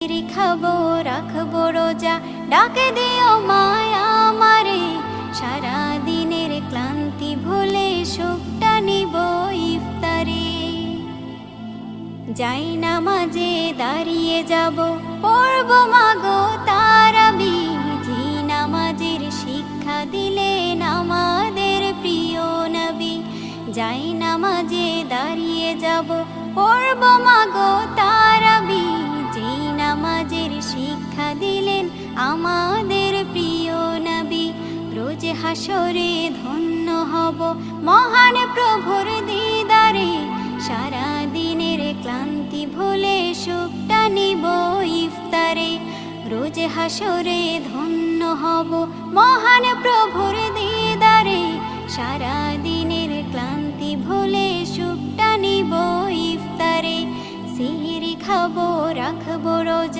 খাবো রাখবো রোজা, ডাকে দিও মায়া আমারে। সারা দিনের ক্লান্তি ভুলে সুখটা নিব ইফতারে। যাই নামাজে দাঁড়িয়ে যাব, পড়ব মাগো তারাবি। যে নামাজের শিক্ষা দিলেন আমাদের প্রিয় নবী। যাই নামাজে দাঁড়িয়ে যাব, পড়ব মাগো তারাবি। যে নামাজের শিক্ষা দিলেন আমাদের প্রিয় নবী। রোজ হাসরে ধন্য হব মহান প্রভুর দিদারে। সারা দিনের ক্লান্তি ভুলে সুখটা নিব ইফতারে। রোজ হাসরে ধন্য হব মহান প্রভুর দিদারে। সারা দিনের ক্লান্তি ভুলে সুখটা নিব ইফতারে। সিহরি খাবো রাখবো রোজা।